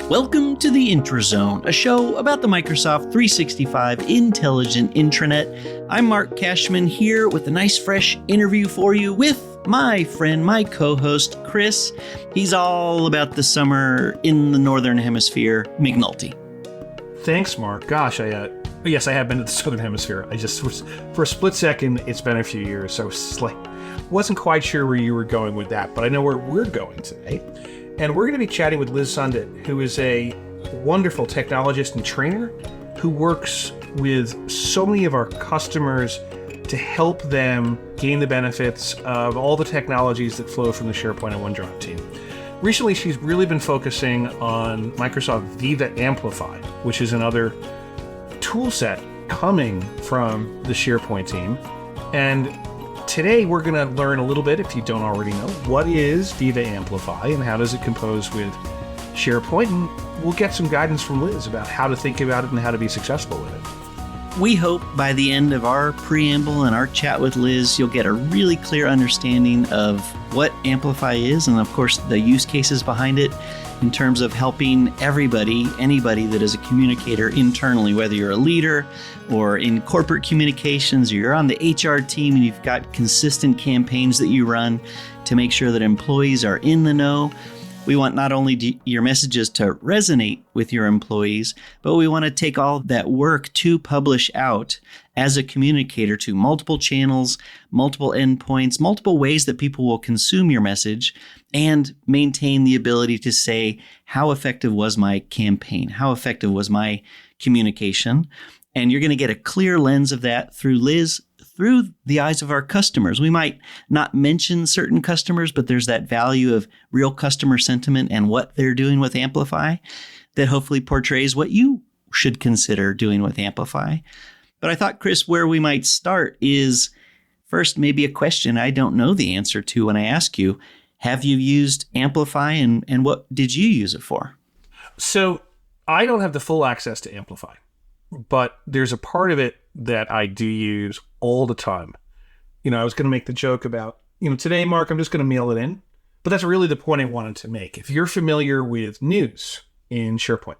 Welcome to the Intrazone, a show about the Microsoft 365 intelligent intranet. I'm Mark Cashman here with a nice fresh interview for you with my friend, my co-host, Chris. He's all about the summer in the Northern Hemisphere, McNulty. Thanks, Mark. Gosh, yes, I have been to the Southern Hemisphere. For a split second, it's been a few years, so wasn't quite sure where you were going with that, but I know where we're going today. And we're going to be chatting with Liz Sundet, who is a wonderful technologist and trainer who works with so many of our customers to help them gain the benefits of all the technologies that flow from the SharePoint and OneDrive team. Recently, she's really been focusing on Microsoft Viva Amplify, which is another tool set coming from the SharePoint team. And today, we're going to learn a little bit, if you don't already know, what is Viva Amplify and how does it compose with SharePoint? And we'll get some guidance from Liz about how to think about it and how to be successful with it. We hope by the end of our preamble and our chat with Liz, you'll get a really clear understanding of what Amplify is and, of course, the use cases behind it in terms of helping anybody that is a communicator internally, whether you're a leader or in corporate communications, or you're on the HR team and you've got consistent campaigns that you run to make sure that employees are in the know. We want not only your messages to resonate with your employees, but we want to take all that work to publish out as a communicator to multiple channels, multiple endpoints, multiple ways that people will consume your message, and maintain the ability to say, how effective was my campaign? How effective was my communication? And you're going to get a clear lens of that through Liz, through the eyes of our customers. We might not mention certain customers, but there's that value of real customer sentiment and what they're doing with Amplify that hopefully portrays what you should consider doing with Amplify. But I thought, Chris, where we might start is first maybe a question I don't know the answer to when I ask you, have you used Amplify and what did you use it for? So I don't have the full access to Amplify, but there's a part of it that I do use all the time. I was going to make the joke about, today, Mark, I'm just going to mail it in. But that's really the point I wanted to make. If you're familiar with news in SharePoint,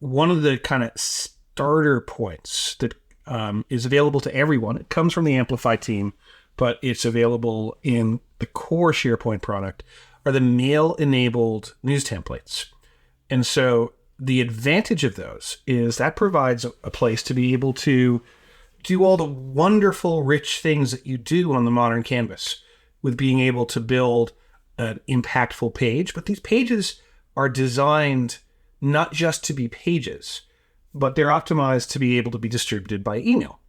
one of the kind of starter points that is available to everyone, it comes from the Amplify team, but it's available in the core SharePoint product, are the mail-enabled news templates. And so the advantage of those is that provides a place to be able to do all the wonderful, rich things that you do on the modern canvas with being able to build an impactful page. But these pages are designed not just to be pages, but they're optimized to be able to be distributed by email.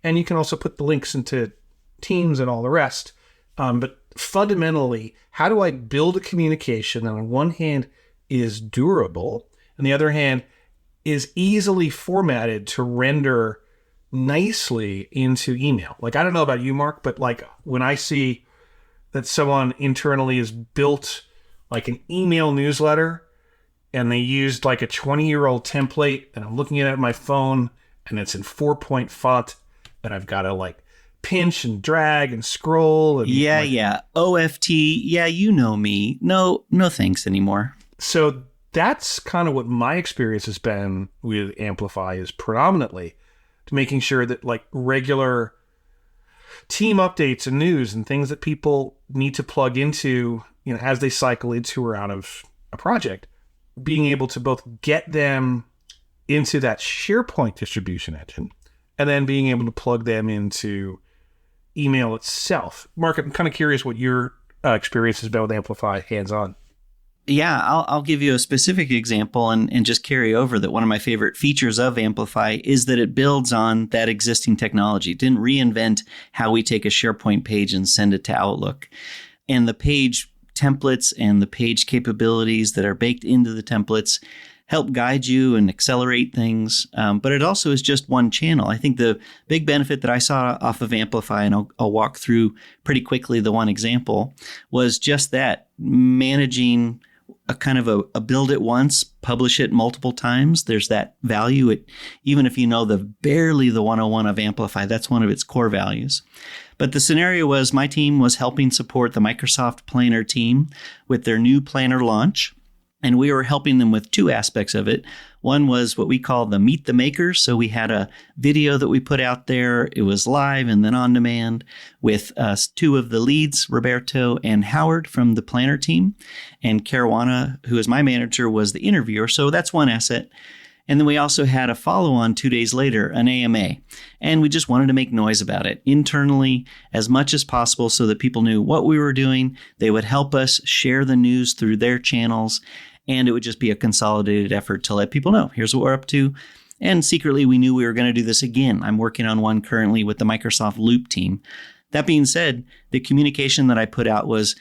And you can also put the links into Teams and all the rest. But fundamentally, how do I build a communication that on one hand is durable, and the other hand is easily formatted to render nicely into email? I don't know about you, Mark, but when I see that someone internally has built an email newsletter and they used a 20-year-old template and I'm looking at it on my phone and it's in 4-point font and I've got to pinch and drag and scroll. And Yeah. OFT. Yeah, you know me. No thanks anymore. So that's kind of what my experience has been with Amplify, is predominantly to making sure that regular team updates and news and things that people need to plug into, as they cycle into or out of a project, being able to both get them into that SharePoint distribution engine and then being able to plug them into email itself. Mark, I'm kind of curious what your experience has been with Amplify hands-on. Yeah, I'll give you a specific example and just carry over that one of my favorite features of Amplify is that it builds on that existing technology. It didn't reinvent how we take a SharePoint page and send it to Outlook. And the page templates and the page capabilities that are baked into the templates help guide you and accelerate things. But it also is just one channel. I think the big benefit that I saw off of Amplify, and I'll walk through pretty quickly the one example, was just that managing a kind of a build it once, publish it multiple times. There's that value. Even if you know barely the 101 of Amplify, that's one of its core values. But the scenario was my team was helping support the Microsoft Planner team with their new planner launch. And we were helping them with two aspects of it. One was what we call the Meet the Makers. So we had a video that we put out there. It was live and then on demand with two of the leads, Roberto and Howard from the planner team. And Caruana, who is my manager, was the interviewer. So that's one asset. And then we also had a follow-on 2 days later, an AMA. And we just wanted to make noise about it internally as much as possible so that people knew what we were doing. They would help us share the news through their channels. And it would just be a consolidated effort to let people know, here's what we're up to. And secretly, we knew we were going to do this again. I'm working on one currently with the Microsoft Loop team. That being said, the communication that I put out was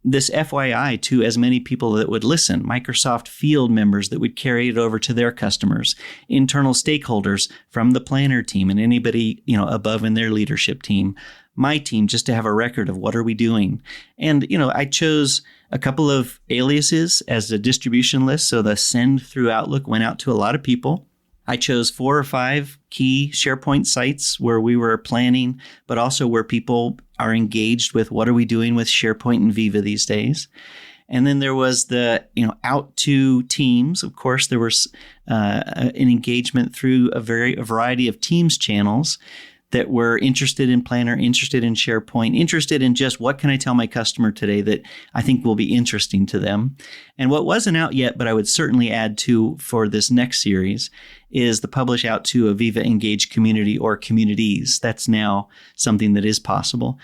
this FYI to as many people that would listen, Microsoft field members that would carry it over to their customers, internal stakeholders from the planner team and anybody, above in their leadership team, my team, just to have a record of what are we doing. And, I chose a couple of aliases as a distribution list. So the send through Outlook went out to a lot of people. I chose 4 or 5 key SharePoint sites where we were planning, but also where people are engaged with what are we doing with SharePoint and Viva these days. And then there was the, out to teams. Of course, there was an engagement through a variety of Teams channels that were interested in Planner, interested in SharePoint, interested in just what can I tell my customer today that I think will be interesting to them. And what wasn't out yet, but I would certainly add to for this next series, is the publish out to a Viva Engage community or communities. That's now something that is possible.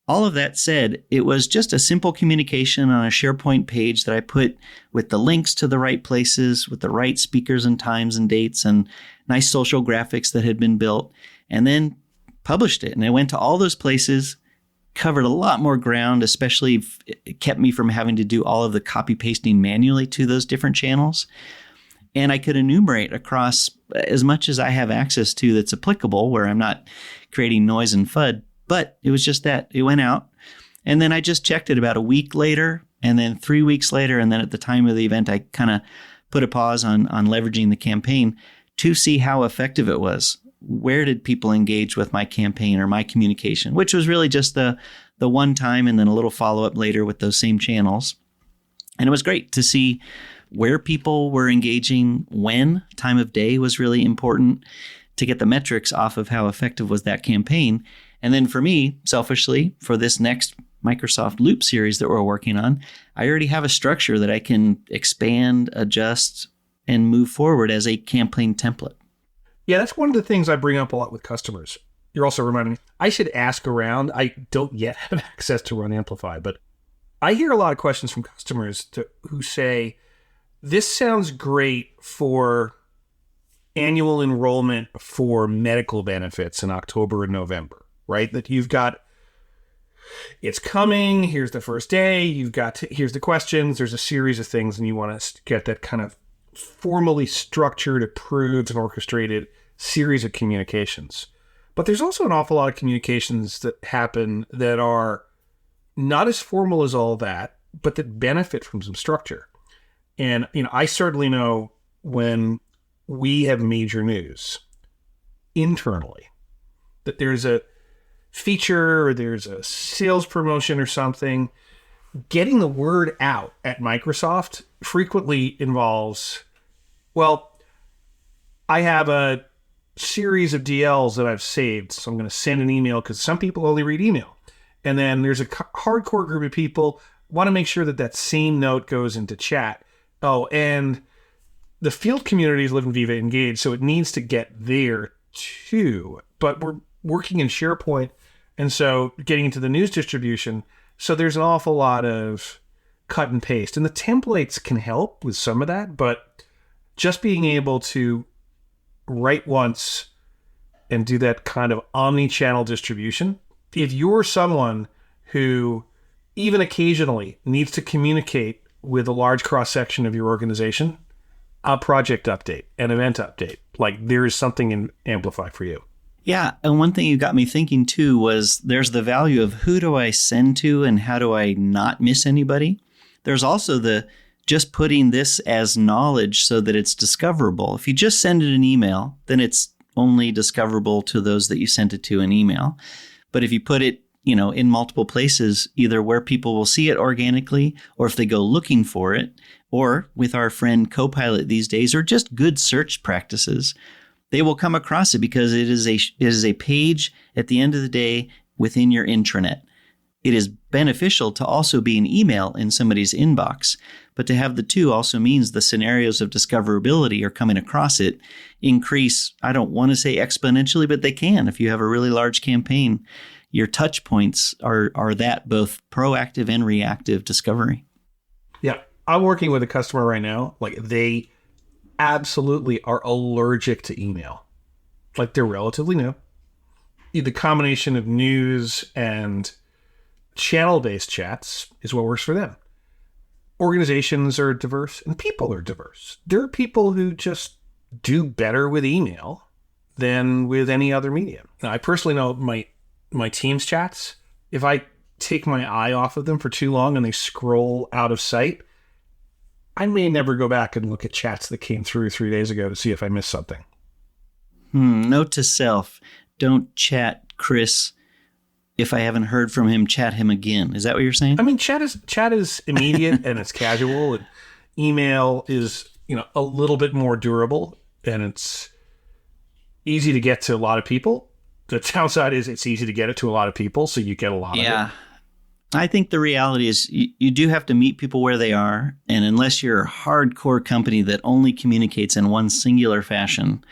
All of that said, it was just a simple communication on a SharePoint page that I put with the links to the right places, with the right speakers and times and dates and nice social graphics that had been built, and then published it. And I went to all those places, covered a lot more ground, especially if it kept me from having to do all of the copy pasting manually to those different channels. And I could enumerate across as much as I have access to that's applicable, where I'm not creating noise and FUD. But it was just that it went out. And then I just checked it about a week later, and then 3 weeks later. And then at the time of the event, I kind of put a pause on leveraging the campaign to see how effective it was. Where did people engage with my campaign or my communication, which was really just the one time and then a little follow-up later with those same channels. And it was great to see where people were engaging, when. Time of day was really important to get the metrics off of how effective was that campaign. And then for me, selfishly, for this next Microsoft Loop series that we're working on, I already have a structure that I can expand, adjust, and move forward as a campaign template. Yeah, that's one of the things I bring up a lot with customers. You're also reminding me, I should ask around. I don't yet have access to run Amplify, but I hear a lot of questions from customers who say, this sounds great for annual enrollment for medical benefits in October and November, right? That you've got, it's coming, here's the first day, here's the questions, there's a series of things, and you want to get that kind of formally structured, approved, and orchestrated series of communications. But there's also an awful lot of communications that happen that are not as formal as all that, but that benefit from some structure. And, I certainly know when we have major news internally, that there's a feature or there's a sales promotion or something, getting the word out at Microsoft frequently involves, well, I have a series of DLs that I've saved, so I'm going to send an email because some people only read email. And then there's a hardcore group of people want to make sure that same note goes into chat. Oh, and the field communities live in Viva Engage, so it needs to get there too. But we're working in SharePoint, and so getting into the news distribution, so there's an awful lot of cut and paste. And the templates can help with some of that, but just being able to write once and do that kind of omni-channel distribution, if you're someone who even occasionally needs to communicate with a large cross-section of your organization, a project update, an event update, like there is something in Amplify for you. Yeah, and one thing you got me thinking too was there's the value of who do I send to and how do I not miss anybody? There's also the just putting this as knowledge so that it's discoverable. If you just send it an email, then it's only discoverable to those that you sent it to an email. But if you put it in multiple places, either where people will see it organically, or if they go looking for it, or with our friend Copilot these days, or just good search practices, they will come across it because it is a page at the end of the day within your intranet. It is beneficial to also be an email in somebody's inbox, but to have the two also means the scenarios of discoverability are coming across it increase, I don't want to say exponentially, but they can. If you have a really large campaign, your touch points are that both proactive and reactive discovery. Yeah. I'm working with a customer right now. Like, they absolutely are allergic to email. Like, they're relatively new. The combination of news and channel-based chats is what works for them. Organizations are diverse and people are diverse. There are people who just do better with email than with any other medium. Now, I personally know my Teams chats, if I take my eye off of them for too long and they scroll out of sight, I may never go back and look at chats that came through 3 days ago to see if I missed something. Note to self, don't chat Chris. If I haven't heard from him, chat him again. Is that what you're saying? I mean, chat is immediate and it's casual, and email is, a little bit more durable and it's easy to get to a lot of people. The downside is it's easy to get it to a lot of people, so you get a lot of it. I think the reality is you do have to meet people where they are, and unless you're a hardcore company that only communicates in one singular fashion,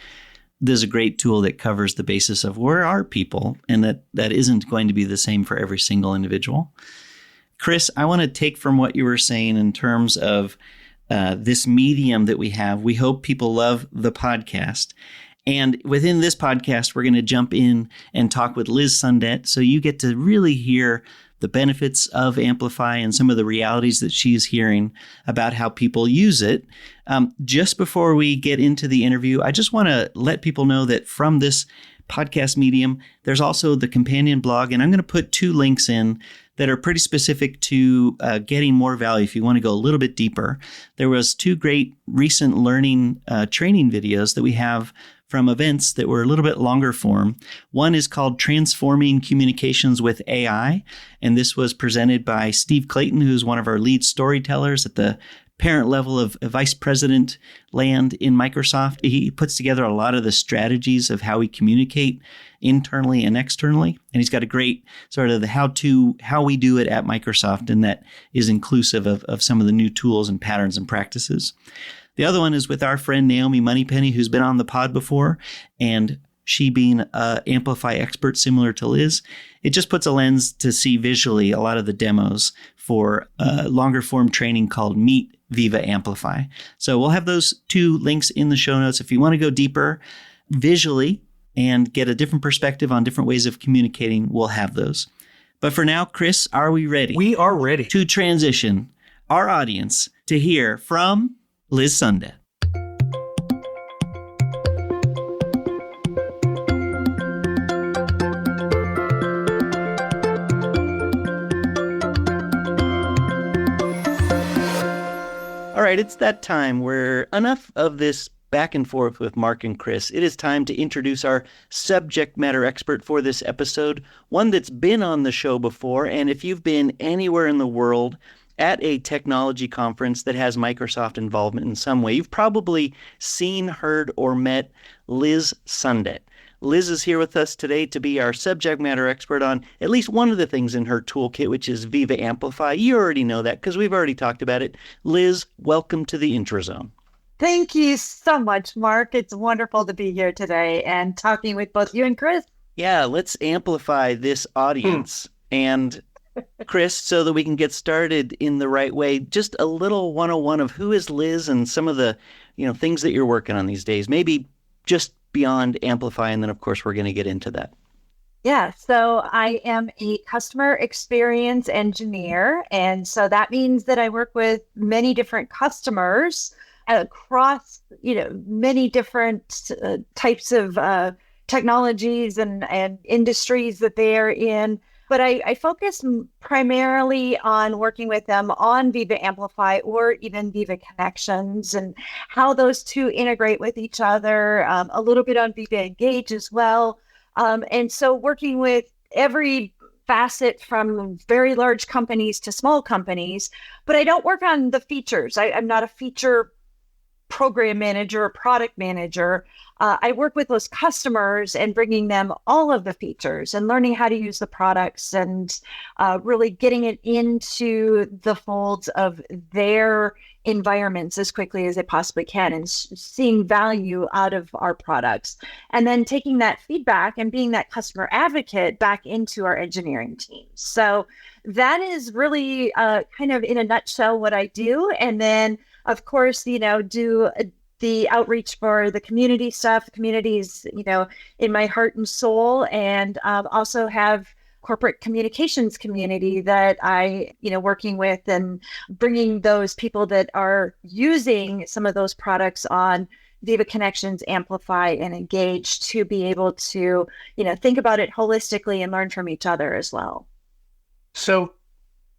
there's a great tool that covers the basis of where are people, and that isn't going to be the same for every single individual. Chris, I want to take from what you were saying in terms of this medium that we have. We hope people love the podcast. And within this podcast, we're going to jump in and talk with Liz Sundet, so you get to really hear the benefits of Amplify and some of the realities that she's hearing about how people use it. Just before we get into the interview, I just want to let people know that from this podcast medium, there's also the companion blog, and I'm going to put 2 links in that are pretty specific to getting more value if you want to go a little bit deeper. There was 2 great recent learning training videos that we have from events that were a little bit longer form. One is called Transforming Communications with AI, and this was presented by Steve Clayton, who's one of our lead storytellers at the parent level of vice president land in Microsoft. He puts together a lot of the strategies of how we communicate internally and externally, and he's got a great sort of the how we do it at Microsoft, and that is inclusive of some of the new tools and patterns and practices. The other one is with our friend Naomi Moneypenny, who's been on the pod before, and she being an Amplify expert similar to Liz, it just puts a lens to see visually a lot of the demos for longer form training called Meet Viva Amplify. So we'll have those 2 links in the show notes. If you want to go deeper visually and get a different perspective on different ways of communicating, we'll have those. But for now, Chris, are we ready? We are ready to transition our audience to hear from Liz Sundet. All right, it's that time where enough of this back and forth with Mark and Chris. It is time to introduce our subject matter expert for this episode, one that's been on the show before. And if you've been anywhere in the world at a technology conference that has Microsoft involvement in some way, you've probably seen, heard, or met Liz Sundet. Liz is here with us today to be our subject matter expert on at least one of the things in her toolkit, which is Viva Amplify. You already know that because we've already talked about it. Liz, welcome to the Intro Zone. Thank you so much, Mark. It's wonderful to be here today and talking with both you and Chris. Yeah, let's amplify this audience. And Chris, so that we can get started in the right way, just a little 101 of who is Liz and some of the things that you're working on these days, maybe just beyond Amplify, and then of course we're going to get into that. Yeah, so I am a customer experience engineer, and so that means that I work with many different customers across many different types of technologies and industries that they are in. But I focus primarily on working with them on Viva Amplify or even Viva Connections and how those two integrate with each other, a little bit on Viva Engage as well. And so working with every facet from very large companies to small companies, but I don't work on the features. I'm not a feature program manager or product manager. I work with those customers and bringing them all of the features and learning how to use the products and really getting it into the folds of their environments as quickly as they possibly can and seeing value out of our products. And then taking that feedback and being that customer advocate back into our engineering teams. So that is really kind of in a nutshell what I do. And then of course, do the outreach for the community stuff. The community is, in my heart and soul, and also have corporate communications community that I, working with and bringing those people that are using some of those products on Viva Connections, Amplify, and Engage to be able to, think about it holistically and learn from each other as well. So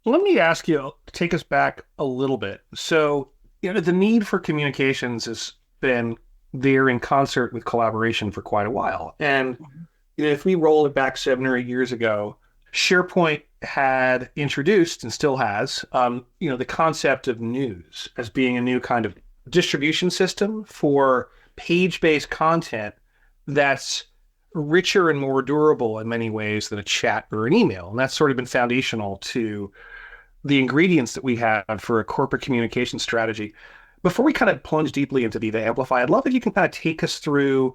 let me ask you, take us back a little bit. So, the need for communications has been there in concert with collaboration for quite a while. And if we roll it back 7 or 8 years ago, SharePoint had introduced and still has, the concept of news as being a new kind of distribution system for page-based content that's richer and more durable in many ways than a chat or an email. And that's sort of been foundational to the ingredients that we have for a corporate communication strategy. Before we kind of plunge deeply into Viva Amplify, I'd love if you can kind of take us through,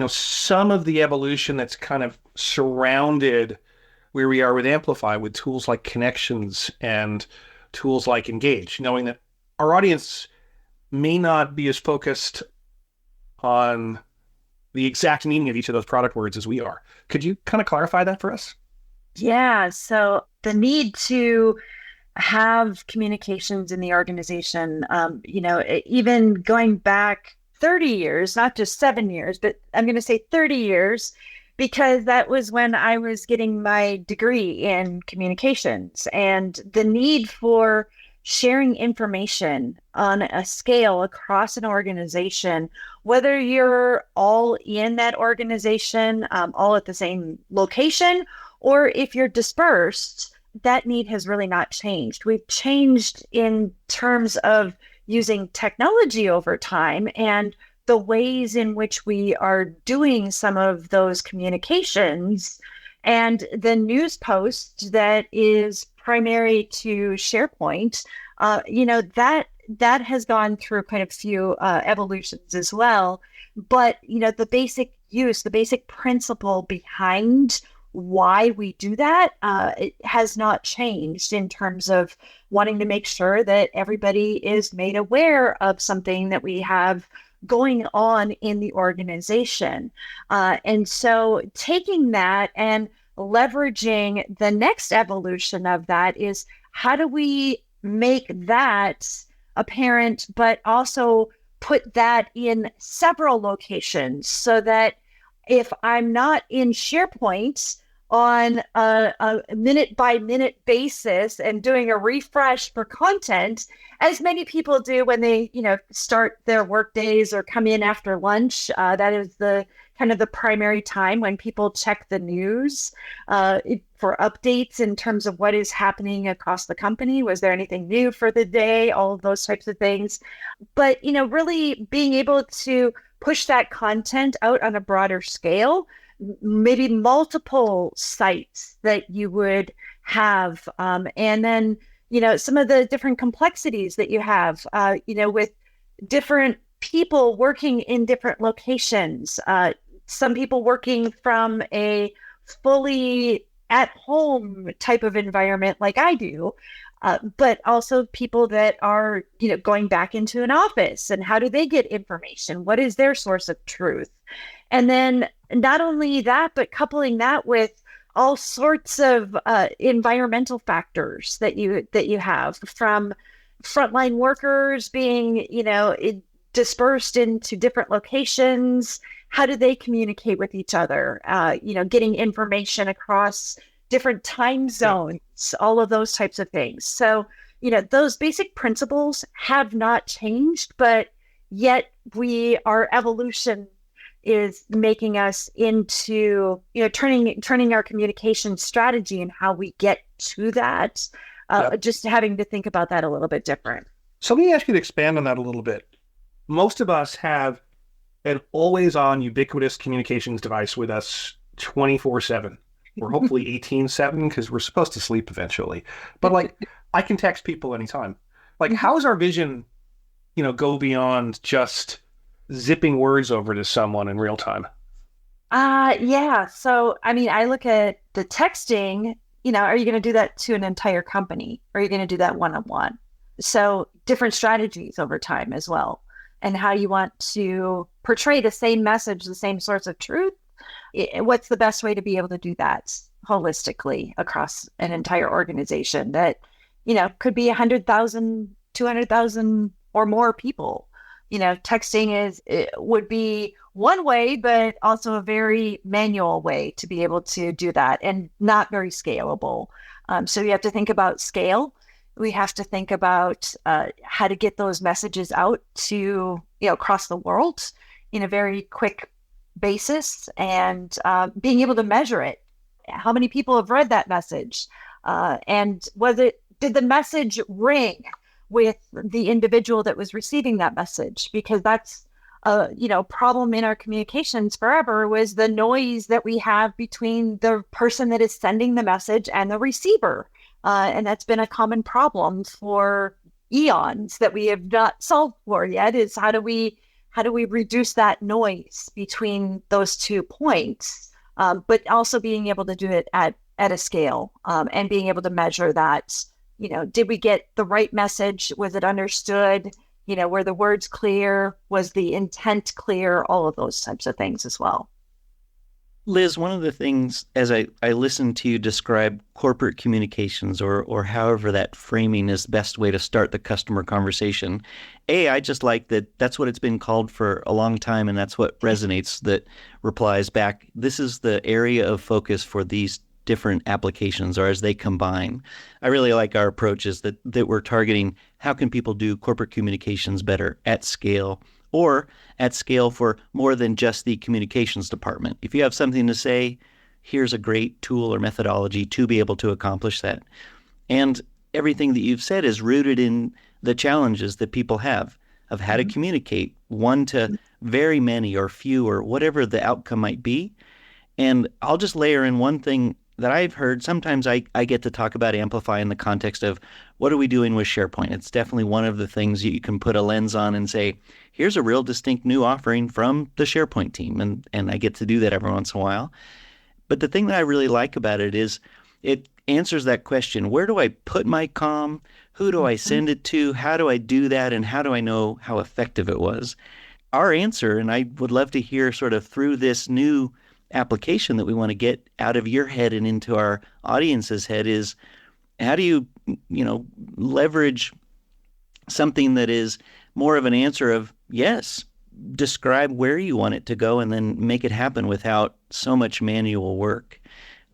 some of the evolution that's kind of surrounded where we are with Amplify, with tools like Connections and tools like Engage, knowing that our audience may not be as focused on the exact meaning of each of those product words as we are. Could you kind of clarify that for us? Yeah. So the need to have communications in the organization, even going back 30 years, not just 7 years, but I'm going to say 30 years, because that was when I was getting my degree in communications, and the need for sharing information on a scale across an organization, whether you're all in that organization, all at the same location, or if you're dispersed, that need has really not changed. We've changed in terms of using technology over time and the ways in which we are doing some of those communications. And the news post that is primary to SharePoint, that has gone through quite a few evolutions as well. But, the basic principle behind why we do that, it has not changed in terms of wanting to make sure that everybody is made aware of something that we have going on in the organization. And so taking that and leveraging the next evolution of that is, how do we make that apparent, but also put that in several locations so that if I'm not in SharePoint on a minute by minute basis and doing a refresh for content, as many people do when they, start their work days or come in after lunch, that is the kind of the primary time when people check the news for updates in terms of what is happening across the company. Was there anything new for the day? All of those types of things. But, really being able to push that content out on a broader scale, maybe multiple sites that you would have. And then, some of the different complexities that you have, with different people working in different locations, some people working from a fully at-home type of environment like I do, but also people that are, going back into an office, and how do they get information? What is their source of truth? And then not only that, but coupling that with all sorts of environmental factors that you have, from frontline workers being, dispersed into different locations. How do they communicate with each other? Getting information across different time zones, all of those types of things. So, those basic principles have not changed, but yet our evolution is making us into, turning our communication strategy and how we get to that. Just having to think about that a little bit different. So let me ask you to expand on that a little bit. Most of us have an always-on ubiquitous communications device with us 24/7. We're hopefully 18/7 because we're supposed to sleep eventually. But like, I can text people anytime. Like, how does our vision, go beyond just zipping words over to someone in real time? Yeah. So, I mean, I look at the texting, are you going to do that to an entire company? Or are you going to do that one-on-one? So different strategies over time as well, and how you want to portray the same message, the same source of truth. What's the best way to be able to do that holistically across an entire organization that, could be 100,000, 200,000 or more people? Texting would be one way, but also a very manual way to be able to do that, and not very scalable. So you have to think about scale. We have to think about how to get those messages out to, across the world in a very quick basis, and being able to measure it. How many people have read that message? And did the message ring with the individual that was receiving that message? Because that's a problem in our communications forever, was the noise that we have between the person that is sending the message and the receiver. And that's been a common problem for eons that we have not solved for yet, is how do we reduce that noise between those 2 points, but also being able to do it at a scale, and being able to measure that, did we get the right message? Was it understood? Were the words clear? Was the intent clear? All of those types of things as well. Liz, one of the things, as I listen to you describe corporate communications, or however that framing is the best way to start the customer conversation, I just like that that's what it's been called for a long time, and that's what resonates, that replies back, this is the area of focus for these different applications, or as they combine. I really like our approach is that we're targeting how can people do corporate communications better at scale, or at scale for more than just the communications department. If you have something to say, here's a great tool or methodology to be able to accomplish that. And everything that you've said is rooted in the challenges that people have of how to communicate, one to very many or few, or whatever the outcome might be. And I'll just layer in one thing that I've heard. Sometimes I get to talk about Amplify in the context of what are we doing with SharePoint. It's definitely one of the things you can put a lens on and say, here's a real distinct new offering from the SharePoint team. And I get to do that every once in a while. But the thing that I really like about it is it answers that question, where do I put my comm? Who do I send it to? How do I do that? And how do I know how effective it was? Our answer, and I would love to hear sort of through this new application that we want to get out of your head and into our audience's head, is how do you, leverage something that is more of an answer of, yes, describe where you want it to go and then make it happen without so much manual work.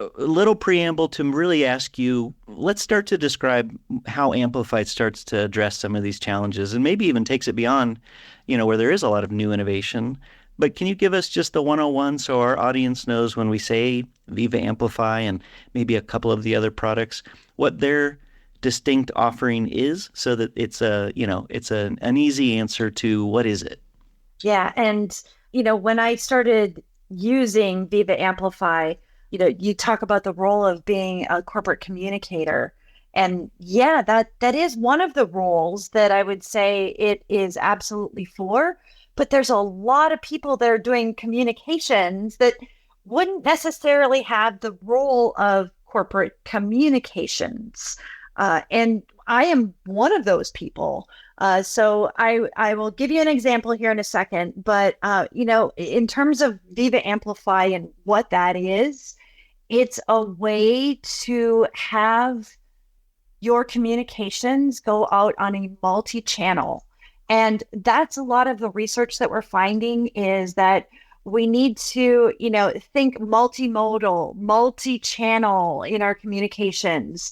A little preamble to really ask you, let's start to describe how Amplified starts to address some of these challenges, and maybe even takes it beyond, where there is a lot of new innovation. But can you give us just the 101 so our audience knows when we say Viva Amplify and maybe a couple of the other products, what their distinct offering is, so that it's an easy answer to what is it? Yeah. And, when I started using Viva Amplify, you talk about the role of being a corporate communicator. And yeah, that is one of the roles that I would say it is absolutely for. But there's a lot of people that are doing communications that wouldn't necessarily have the role of corporate communications. And I am one of those people. So I will give you an example here in a second. But, in terms of Viva Amplify and what that is, it's a way to have your communications go out on a multi-channel. And that's a lot of the research that we're finding, is that we need to, think multimodal, multi-channel in our communications,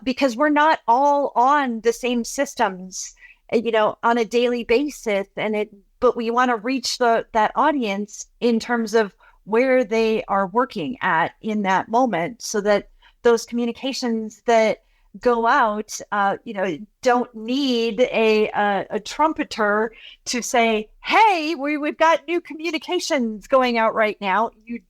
because we're not all on the same systems, on a daily basis. And it but we want to reach that audience in terms of where they are working at in that moment, so that those communications that go out, don't need a trumpeter to say, hey, we've got new communications going out right now. You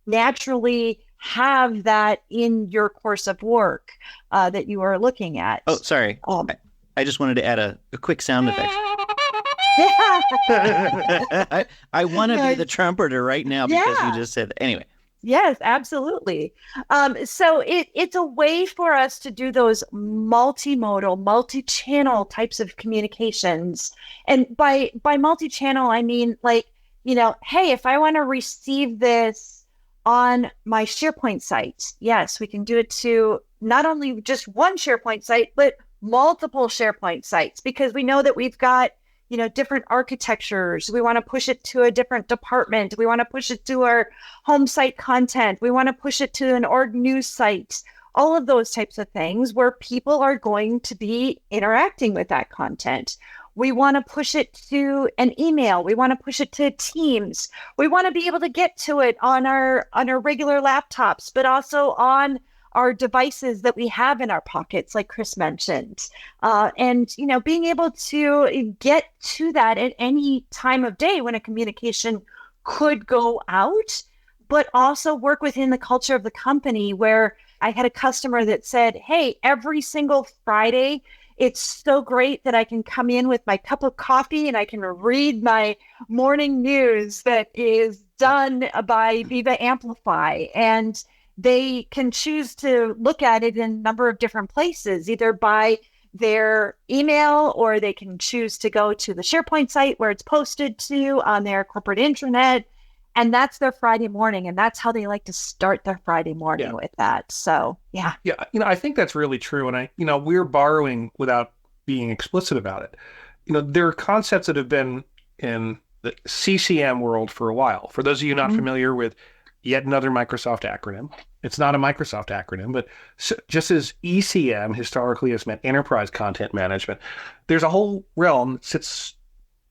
naturally have that in your course of work that you are looking at. Oh, sorry. I just wanted to add a quick sound effect. I want to be the trumpeter right now because you just said that. Anyway. Yes, absolutely. So it's a way for us to do those multimodal, multi-channel types of communications. And by multi-channel, I mean, like, hey, if I want to receive this on my SharePoint site, yes, we can do it to not only just one SharePoint site, but multiple SharePoint sites, because we know that we've got different architectures. We want to push it to a different department. We want to push it to our home site content. We want to push it to an org news site. All of those types of things where people are going to be interacting with that content. We want to push it to an email. We want to push it to Teams. We want to be able to get to it on our regular laptops, but also on our devices that we have in our pockets, like Chris mentioned. And being able to get to that at any time of day when a communication could go out, but also work within the culture of the company, where I had a customer that said, hey, every single Friday, it's so great that I can come in with my cup of coffee and I can read my morning news that is done by Viva Amplify. And they can choose to look at it in a number of different places, either by their email, or they can choose to go to the SharePoint site where it's posted to on their corporate intranet. And that's their Friday morning. And that's how they like to start their Friday morning with that. So, yeah. Yeah. I think that's really true. And we're borrowing without being explicit about it. There are concepts that have been in the CCM world for a while. For those of you not familiar with yet another Microsoft acronym, it's not a Microsoft acronym, but just as ECM historically has meant enterprise content management, there's a whole realm that sits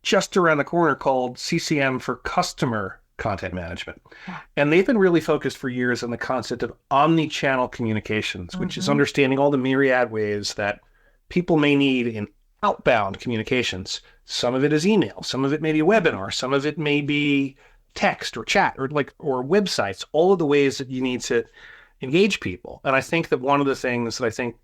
just around the corner called CCM for customer content management. And they've been really focused for years on the concept of omni-channel communications, which is understanding all the myriad ways that people may need in outbound communications. Some of it is email, some of it may be a webinar, some of it may be text or chat or websites, all of the ways that you need to engage people. And I think that one of the things that I think,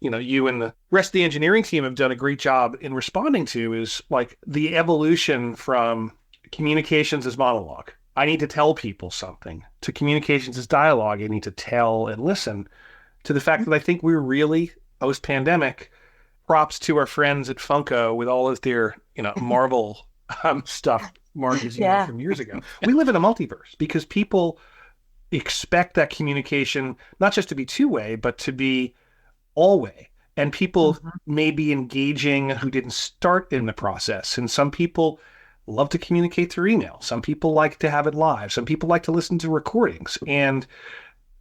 you and the rest of the engineering team have done a great job in responding to is like the evolution from communications as monologue. I need to tell people something, to communications as dialogue. I need to tell and listen, to the fact that I think we're really post-pandemic. Props to our friends at Funko with all of their, Marvel stuff. Mark is from years ago. We live in a multiverse because people expect that communication not just to be two-way, but to be all-way. And people may be engaging who didn't start in the process. And some people love to communicate through email. Some people like to have it live. Some people like to listen to recordings. And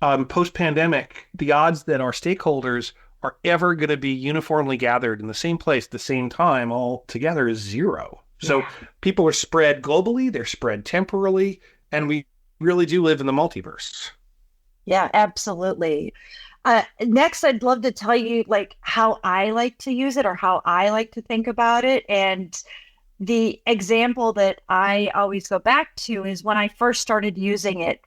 post-pandemic, the odds that our stakeholders are ever going to be uniformly gathered in the same place at the same time all together is zero. So people are spread globally, they're spread temporally, and we really do live in the multiverse. Yeah, absolutely. Next, I'd love to tell you how I like to use it or how I like to think about it. And the example that I always go back to is when I first started using it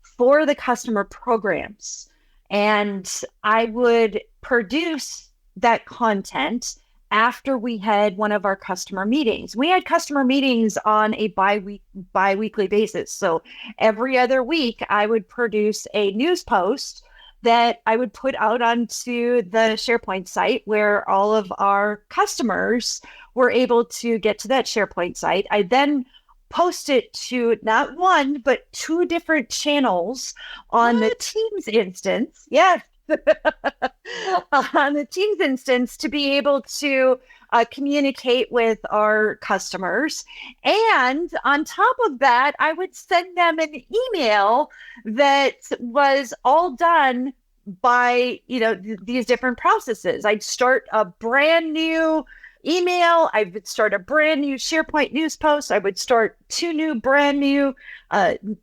for the customer programs. And I would produce that content after we had one of our customer meetings. We had customer meetings on a bi-weekly basis. So every other week, I would produce a news post that I would put out onto the SharePoint site where all of our customers were able to get to that SharePoint site. I then post it to not one, but two different channels on the Teams instance. Yes. On the Teams instance to be able to communicate with our customers. And on top of that, I would send them an email that was all done by, these different processes. I'd start a brand new email. I would start a brand new SharePoint news post. I would start 2 new brand new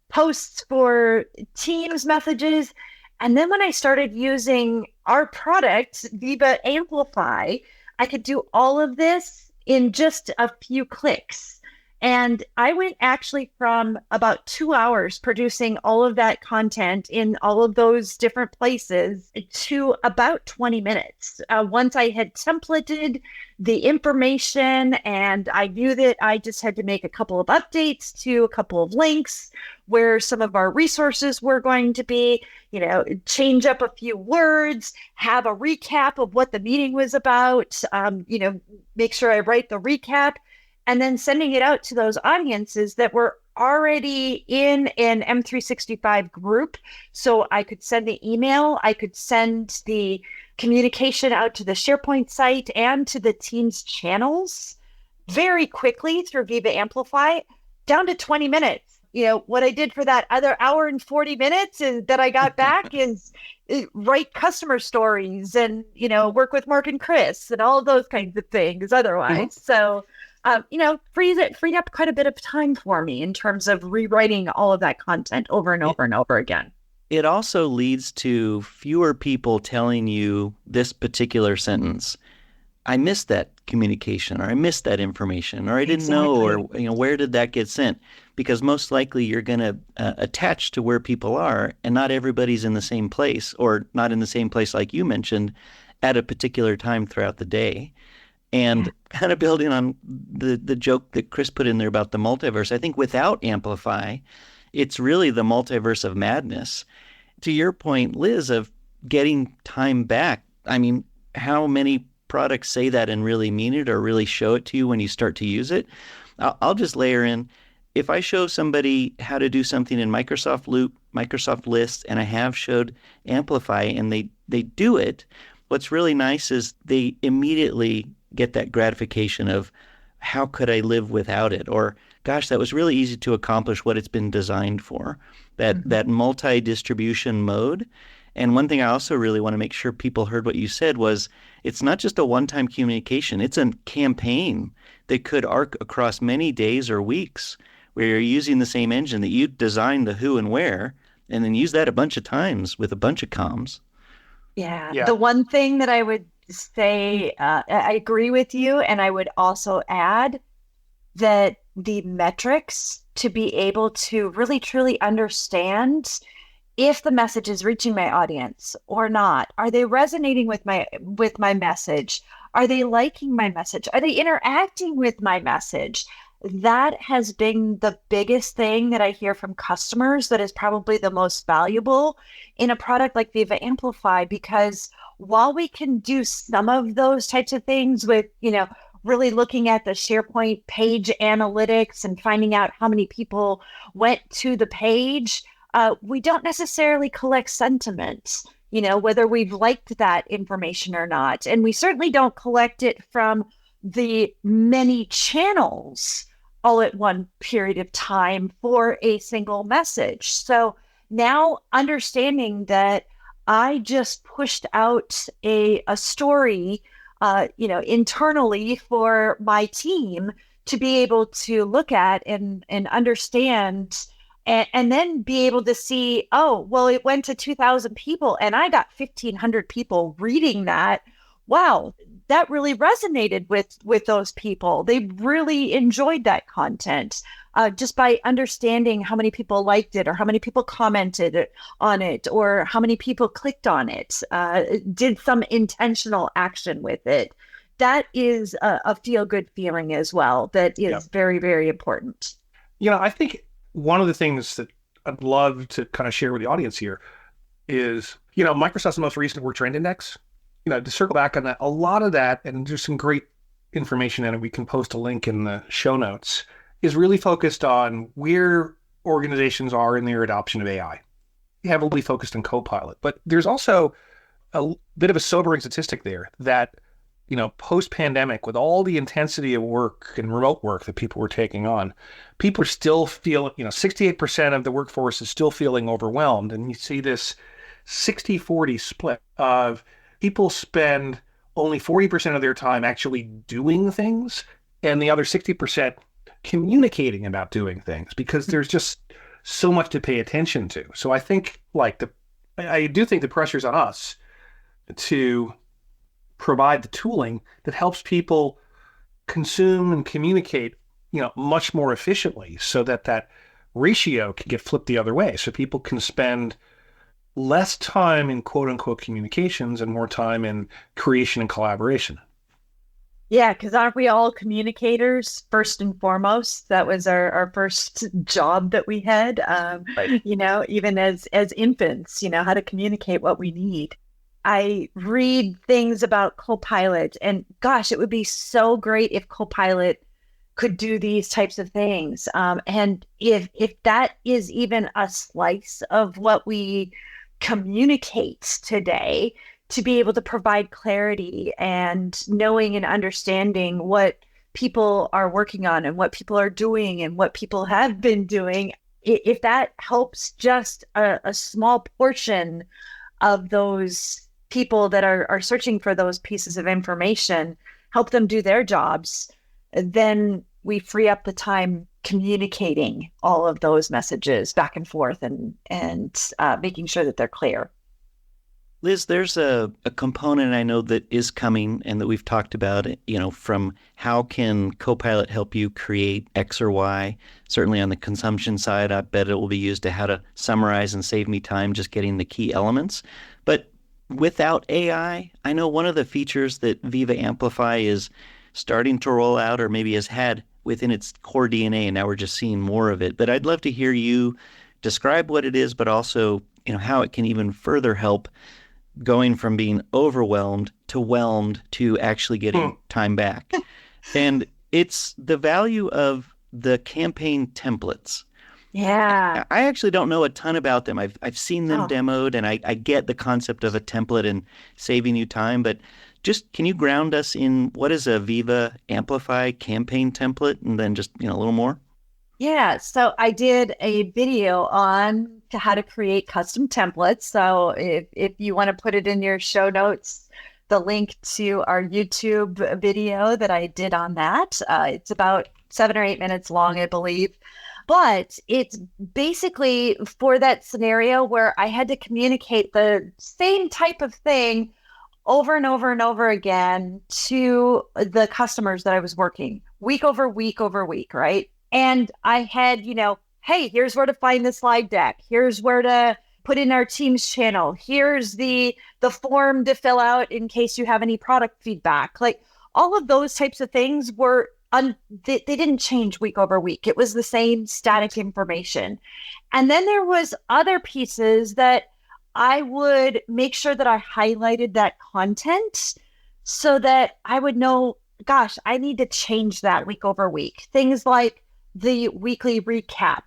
posts for Teams messages. And then when I started using our product, Viva Amplify, I could do all of this in just a few clicks. And I went actually from about 2 hours producing all of that content in all of those different places to about 20 minutes. Once I had templated the information and I knew that I just had to make a couple of updates to a couple of links where some of our resources were going to be, change up a few words, have a recap of what the meeting was about, make sure I write the recap, and then sending it out to those audiences that were already in an M365 group. So I could send the email, I could send the communication out to the SharePoint site and to the Teams channels very quickly through Viva Amplify, down to 20 minutes. What I did for that other hour and 40 minutes is that I got back is write customer stories and, work with Mark and Chris and all of those kinds of things otherwise. So, freed up quite a bit of time for me in terms of rewriting all of that content over and over and over again. It also leads to fewer people telling you this particular sentence. I missed that communication, or I missed that information, or I didn't know, or where did that get sent? Because most likely you're going to attach to where people are, and not everybody's in the same place, or not in the same place like you mentioned, at a particular time throughout the day. And kind of building on the joke that Chris put in there about the multiverse, I think without Amplify, it's really the multiverse of madness. To your point, Liz, of getting time back, I mean, how many products say that and really mean it or really show it to you when you start to use it? I'll just layer in, if I show somebody how to do something in Microsoft Loop, Microsoft Lists, and I have showed Amplify and they do it, what's really nice is they immediately get that gratification of how could I live without it? Or, gosh, that was really easy to accomplish what it's been designed for, that multi-distribution mode. And one thing I also really want to make sure people heard what you said was it's not just a one-time communication. It's a campaign that could arc across many days or weeks where you're using the same engine that you designed the who and where, and then use that a bunch of times with a bunch of comms. Yeah. The one thing that I would say, I agree with you. And I would also add that the metrics to be able to really truly understand if the message is reaching my audience or not. Are they resonating with my message? Are they liking my message? Are they interacting with my message? That has been the biggest thing that I hear from customers that is probably the most valuable in a product like Viva Amplify, because while we can do some of those types of things with, really looking at the SharePoint page analytics and finding out how many people went to the page, we don't necessarily collect sentiment, whether we've liked that information or not. And we certainly don't collect it from the many channels all at one period of time for a single message. So now understanding that I just pushed out a story, internally for my team to be able to look at and understand, and then be able to see, oh, well, it went to 2,000 people and I got 1,500 people reading that. Wow, that really resonated with those people. They really enjoyed that content just by understanding how many people liked it or how many people commented on it or how many people clicked on it, did some intentional action with it. That is a feel-good feeling as well. That is very, very important. I think one of the things that I'd love to kind of share with the audience here is, Microsoft's most recent Work Trend Index. To circle back on that, a lot of that, and there's some great information in it, we can post a link in the show notes, is really focused on where organizations are in their adoption of AI. Heavily focused on Copilot. But there's also a bit of a sobering statistic there that, post-pandemic, with all the intensity of work and remote work that people were taking on, people are still feeling, 68% of the workforce is still feeling overwhelmed. And you see this 60-40 split of people spend only 40% of their time actually doing things, and the other 60% communicating about doing things, because there's just so much to pay attention to. So I think I do think the pressure's on us to provide the tooling that helps people consume and communicate, much more efficiently, so that ratio can get flipped the other way. So people can spend less time in quote unquote communications and more time in creation and collaboration. Yeah, because aren't we all communicators first and foremost? That was our first job that we had, Right. Even as infants, how to communicate what we need. I read things about Copilot, and gosh, it would be so great if Copilot could do these types of things. And if that is even a slice of what we communicate today, to be able to provide clarity and knowing and understanding what people are working on and what people are doing and what people have been doing, if that helps just a small portion of those people that are searching for those pieces of information, help them do their jobs, then we free up the time communicating all of those messages back and forth and making sure that they're clear. Liz, there's a component I know that is coming and that we've talked about, from how can Copilot help you create X or Y. Certainly on the consumption side, I bet it will be used to how to summarize and save me time just getting the key elements. But without AI, I know one of the features that Viva Amplify is starting to roll out, or maybe has had within its core DNA, and now we're just seeing more of it. But I'd love to hear you describe what it is, but also, how it can even further help going from being overwhelmed to whelmed to actually getting time back. And it's the value of the campaign templates. Yeah. I actually don't know a ton about them. I've seen them demoed, and I get the concept of a template and saving you time, but just can you ground us in what is a Viva Amplify campaign template, and then just, a little more? Yeah, so I did a video on how to create custom templates. So if you want to put it in your show notes, the link to our YouTube video that I did on that. It's about 7 or 8 minutes long, I believe. But it's basically for that scenario where I had to communicate the same type of thing over and over and over again to the customers that I was working week over week over week, right? And I had, hey, here's where to find the slide deck. Here's where to put in our Teams channel. Here's the form to fill out in case you have any product feedback. Like all of those types of things were, they didn't change week over week. It was the same static information. And then there was other pieces that I would make sure that I highlighted that content so that I would know, gosh, I need to change that week over week. Things like the weekly recap.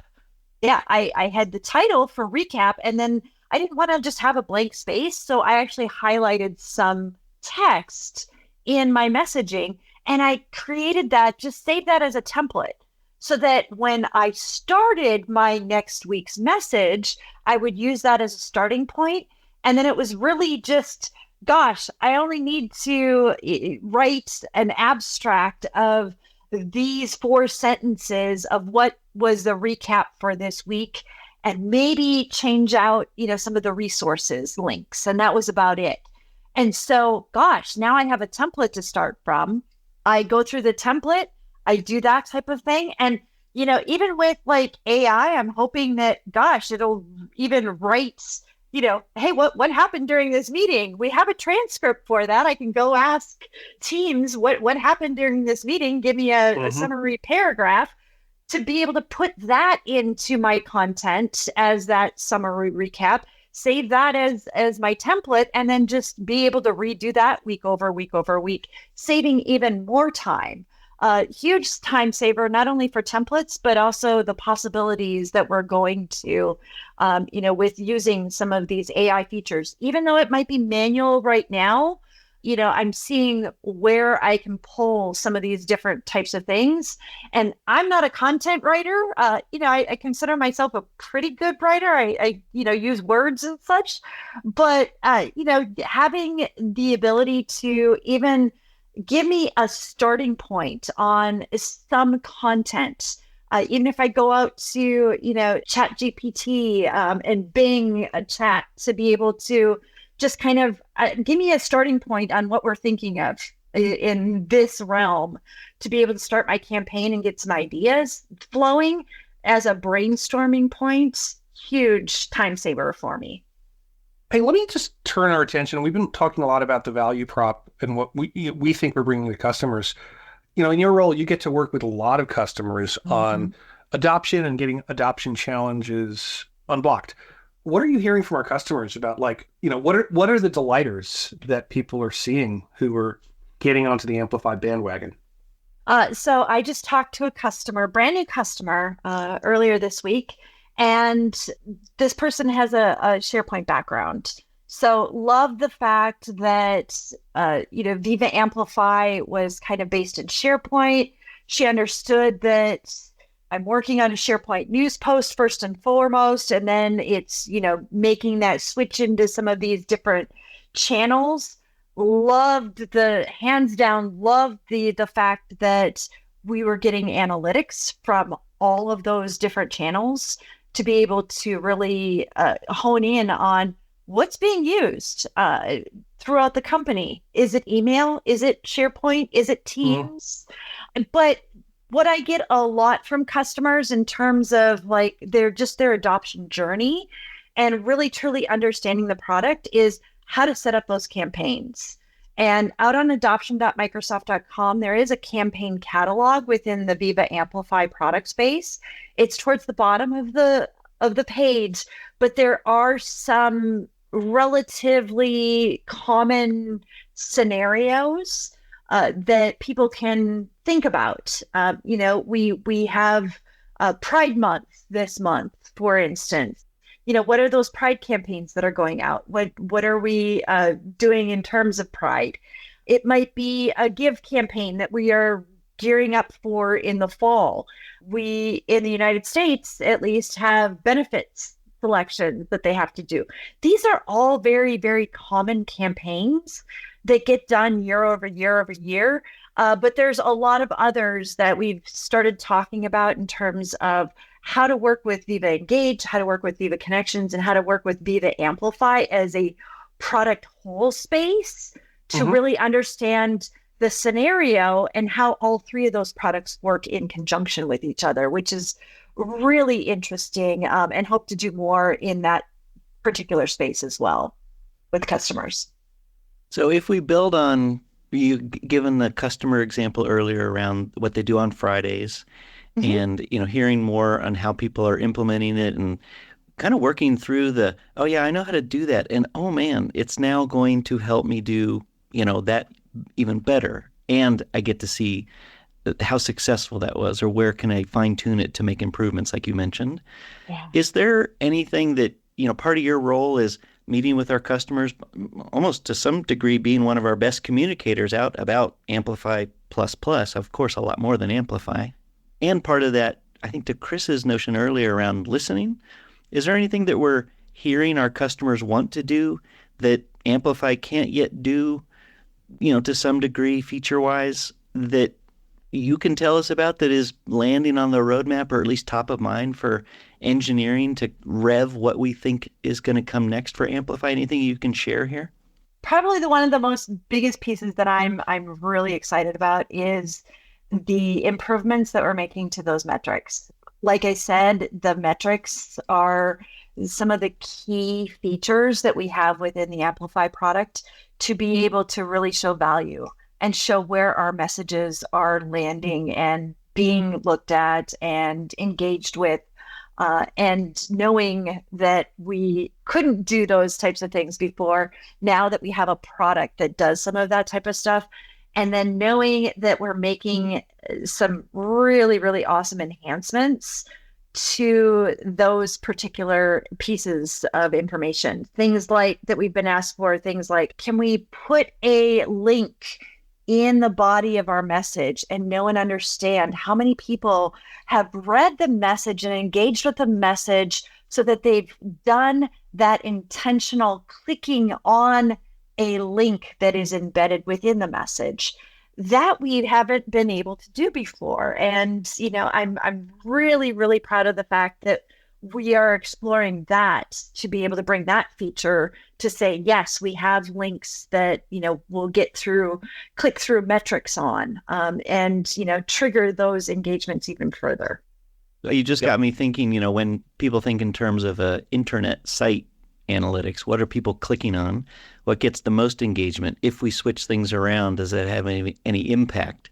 Yeah, I had the title for recap, and then I didn't want to just have a blank space. So I actually highlighted some text in my messaging, and I created that, just save that as a template so that when I started my next week's message, I would use that as a starting point. And then it was really just, gosh, I only need to write an abstract of these 4 sentences of what was the recap for this week, and maybe change out, some of the resources links. And that was about it. And so, gosh, now I have a template to start from. I go through the template, I do that type of thing. And, even with like AI, I'm hoping that, gosh, it'll even write, hey, what happened during this meeting? We have a transcript for that. I can go ask Teams what happened during this meeting. Give me a summary paragraph to be able to put that into my content as that summary recap, save that as my template, and then just be able to redo that week over week over week, saving even more time. Huge time saver, not only for templates, but also the possibilities that we're going to, with using some of these AI features. Even though it might be manual right now, I'm seeing where I can pull some of these different types of things. And I'm not a content writer. I consider myself a pretty good writer. I use words and such, but, having the ability to even give me a starting point on some content. Even if I go out to, Chat GPT and Bing a chat to be able to just kind of give me a starting point on what we're thinking of in this realm to be able to start my campaign and get some ideas flowing as a brainstorming point. Huge time saver for me. Hey, let me just turn our attention. We've been talking a lot about the value prop and what we think we're bringing to customers. In your role, you get to work with a lot of customers on adoption and getting adoption challenges unblocked. What are you hearing from our customers about, what are the delighters that people are seeing who are getting onto the Amplify bandwagon? So I just talked to a customer, brand new customer, earlier this week, and this person has a SharePoint background. So love the fact that, Viva Amplify was kind of based in SharePoint. She understood that I'm working on a SharePoint news post first and foremost, and then it's, making that switch into some of these different channels. Loved the fact that we were getting analytics from all of those different channels to be able to really hone in on what's being used throughout the company. Is it email? Is it SharePoint? Is it Teams? But what I get a lot from customers in terms of their adoption journey and really truly understanding the product is how to set up those campaigns. And out on adoption.microsoft.com, there is a campaign catalog within the Viva Amplify product space. It's towards the bottom of the page, but there are some relatively common scenarios that people can think about. We have Pride Month this month, for instance. What are those Pride campaigns that are going out? What are we doing in terms of Pride? It might be a give campaign that we are gearing up for in the fall. We, in the United States, at least, have benefits selections that they have to do. These are all very, very common campaigns that get done year over year over year. But there's a lot of others that we've started talking about in terms of how to work with Viva Engage, how to work with Viva Connections, and how to work with Viva Amplify as a product whole space to really understand the scenario and how all three of those products work in conjunction with each other, which is really interesting, and hope to do more in that particular space as well with customers. So if we build on you given the customer example earlier around what they do on Fridays, and hearing more on how people are implementing it and kind of working through oh yeah, I know how to do that, and oh man, it's now going to help me do that even better, and I get to see how successful that was, or where can I fine tune it to make improvements, like you mentioned. Yeah. Is there anything that part of your role is meeting with our customers, almost to some degree being one of our best communicators out about Amplify plus, of course, a lot more than Amplify. And part of that, I think, to Chris's notion earlier around listening, is there anything that we're hearing our customers want to do that Amplify can't yet do, to some degree, feature-wise, that you can tell us about that is landing on the roadmap, or at least top of mind for engineering to rev what we think is going to come next for Amplify? Anything you can share here? Probably one of the most biggest pieces that I'm really excited about is the improvements that we're making to those metrics. Like I said, the metrics are some of the key features that we have within the Amplify product to be able to really show value and show where our messages are landing and being looked at and engaged with. And knowing that we couldn't do those types of things before, now that we have a product that does some of that type of stuff, and then knowing that we're making some really, really awesome enhancements to those particular pieces of information. Things like that we've been asked for, things like, can we put a link in the body of our message and know and understand how many people have read the message and engaged with the message so that they've done that intentional clicking on a link that is embedded within the message that we haven't been able to do before. And, I'm really, really proud of the fact that we are exploring that to be able to bring that feature to say, yes, we have links that, we'll click through metrics on, and, trigger those engagements even further. You just got me thinking, when people think in terms of a internet site analytics, what are people clicking on? What gets the most engagement? If we switch things around, does that have any impact?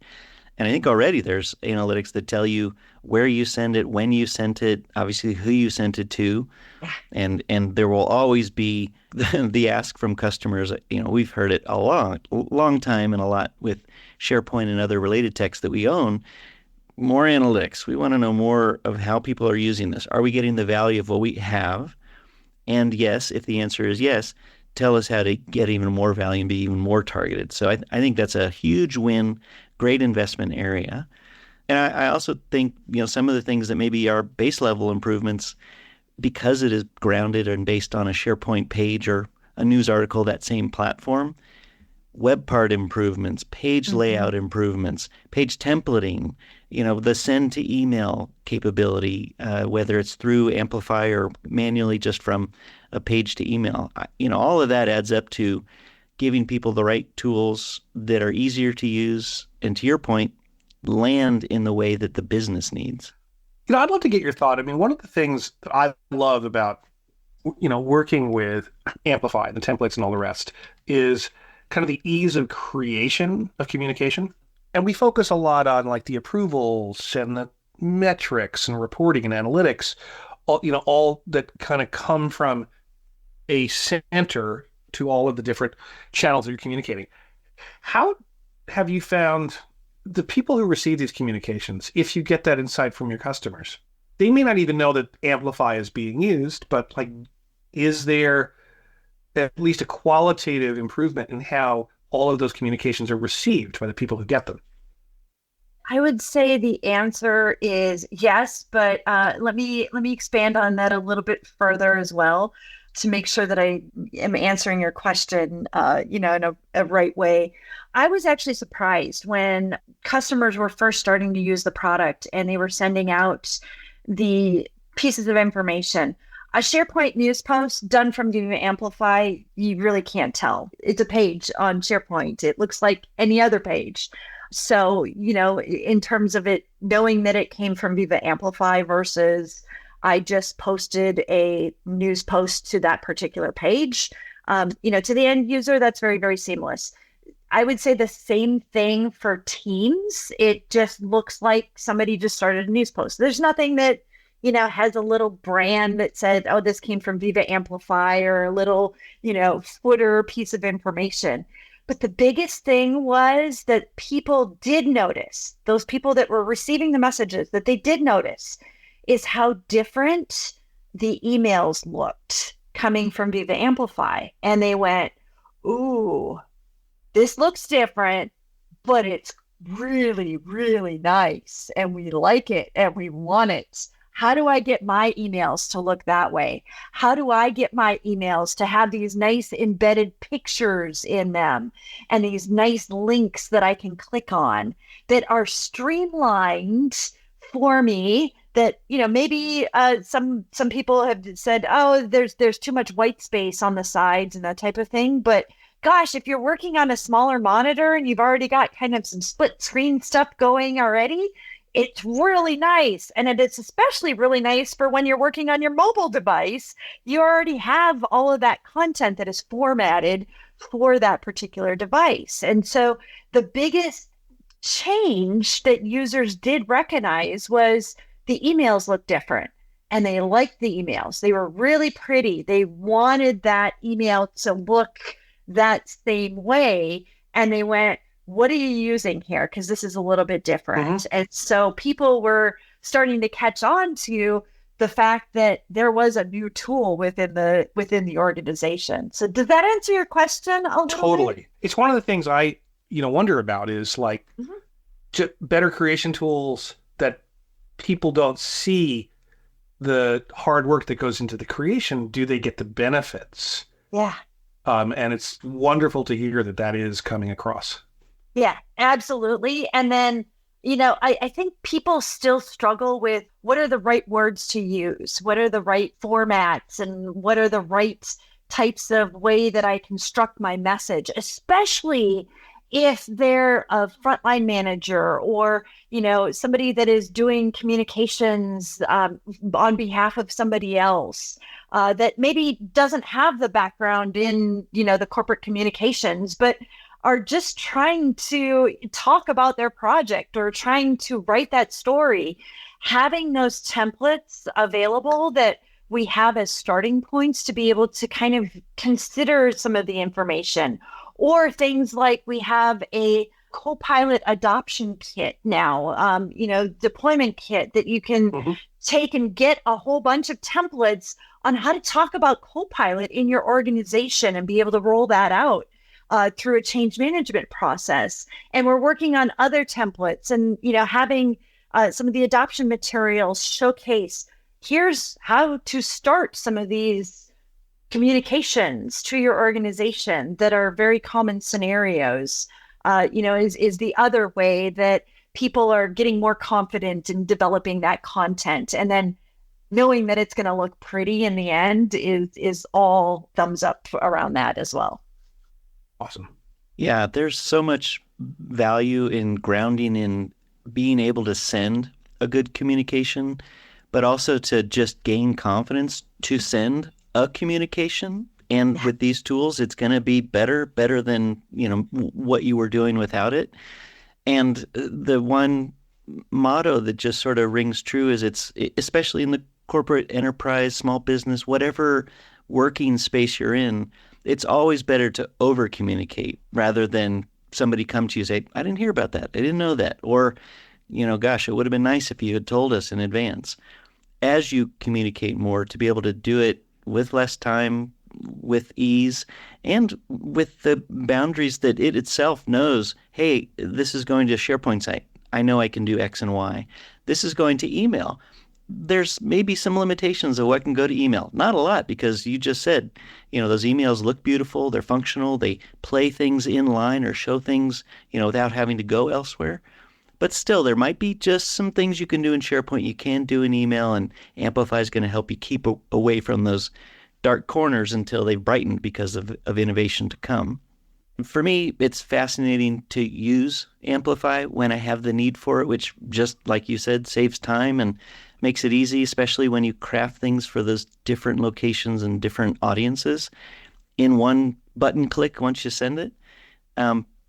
And I think already there's analytics that tell you where you send it, when you sent it, obviously who you sent it to. And there will always be the ask from customers. We've heard it a long time and a lot with SharePoint and other related techs that we own. More analytics. We want to know more of how people are using this. Are we getting the value of what we have? And yes, if the answer is yes, tell us how to get even more value and be even more targeted. So I think that's a huge win, great investment area. And I also think, some of the things that maybe are base level improvements, because it is grounded and based on a SharePoint page or a news article, that same platform, web part improvements, page layout improvements, page templating, the send to email capability, whether it's through Amplify or manually just from a page to email. All of that adds up to giving people the right tools that are easier to use and, to your point, land in the way that the business needs. I'd love to get your thought. I mean, one of the things that I love about, working with Amplify and the templates and all the rest is kind of the ease of creation of communication. And we focus a lot on like the approvals and the metrics and reporting and analytics, all that kind of come from a center to all of the different channels that you're communicating. How have you found the people who receive these communications, if you get that insight from your customers, they may not even know that Amplify is being used, but is there at least a qualitative improvement in how all of those communications are received by the people who get them? I would say the answer is yes, but let me expand on that a little bit further as well to make sure that I am answering your question, in a right way. I was actually surprised when customers were first starting to use the product and they were sending out the pieces of information. A SharePoint news post done from Viva Amplify, you really can't tell. It's a page on SharePoint. It looks like any other page. So, in terms of it, knowing that it came from Viva Amplify versus I just posted a news post to that particular page, to the end user, that's very, very seamless. I would say the same thing for Teams. It just looks like somebody just started a news post. There's nothing that has a little brand that said, oh, this came from Viva Amplify, or a little, footer piece of information. But the biggest thing was that people did notice, those people that were receiving the messages, that they did notice is how different the emails looked coming from Viva Amplify. And they went, ooh, this looks different, but it's really, really nice. And we like it and we want it. How do I get my emails to look that way? How do I get my emails to have these nice embedded pictures in them and these nice links that I can click on that are streamlined for me? That, maybe some people have said, oh, there's too much white space on the sides and that type of thing. But gosh, if you're working on a smaller monitor and you've already got kind of some split screen stuff going already, it's really nice. And it's especially really nice for when you're working on your mobile device. You already have all of that content that is formatted for that particular device. And so the biggest change that users did recognize was the emails looked different, and they liked the emails. They were really pretty. They wanted that email to look that same way. And they went, what are you using here? Because this is a little bit different. And so people were starting to catch on to the fact that there was a new tool within the organization. So does that answer your question a little Totally. bit? It's one of the things I, wonder about is like better creation tools that people don't see the hard work that goes into the creation. Do they get the benefits? Yeah. And it's wonderful to hear that is coming across. Yeah, absolutely. And then, I think people still struggle with what are the right words to use? What are the right formats? And what are the right types of way that I construct my message, especially if they're a frontline manager or, somebody that is doing communications on behalf of somebody else that maybe doesn't have the background in, the corporate communications, but are just trying to talk about their project or trying to write that story. Having those templates available that we have as starting points to be able to kind of consider some of the information, or things like we have a Copilot adoption kit now, deployment kit that you can take and get a whole bunch of templates on how to talk about Copilot in your organization and be able to roll that out through a change management process. And we're working on other templates and, having some of the adoption materials showcase, here's how to start some of these communications to your organization that are very common scenarios, is the other way that people are getting more confident in developing that content. And then knowing that it's going to look pretty in the end is all thumbs up around that as well. Awesome. Yeah, there's so much value in grounding in being able to send a good communication, but also to just gain confidence to send a communication. And with these tools, it's going to be better than, what you were doing without it. And the one motto that just sort of rings true is it's, especially in the corporate enterprise, small business, whatever working space you're in, it's always better to over communicate rather than somebody come to you and say, I didn't hear about that. I didn't know that. Or, gosh, it would have been nice if you had told us in advance. As you communicate more, to be able to do it with less time, with ease, and with the boundaries that it itself knows, hey, this is going to a SharePoint site. I know I can do X and Y. This is going to email. There's maybe some limitations of what can go to email. Not a lot, because you just said, those emails look beautiful, they're functional, they play things in line or show things, without having to go elsewhere. But still, there might be just some things you can do in SharePoint you can do in email, and Amplify is going to help you keep away from those dark corners until they've brightened because of innovation to come. For me, it's fascinating to use Amplify when I have the need for it, which, just like you said, saves time and makes it easy, especially when you craft things for those different locations and different audiences in one button click once you send it.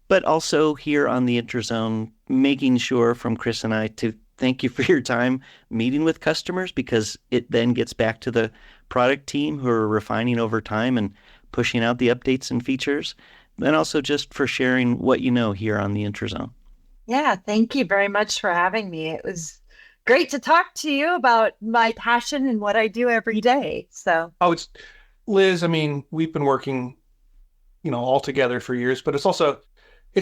But also here on the Interzone, making sure from Chris and I to thank you for your time meeting with customers, because it then gets back to the product team who are refining over time and pushing out the updates and features. And also just for sharing what you know here on the Interzone. Yeah, thank you very much for having me. It was great to talk to you about my passion and what I do every day. So, it's Liz. I mean, we've been working, all together for years, but it's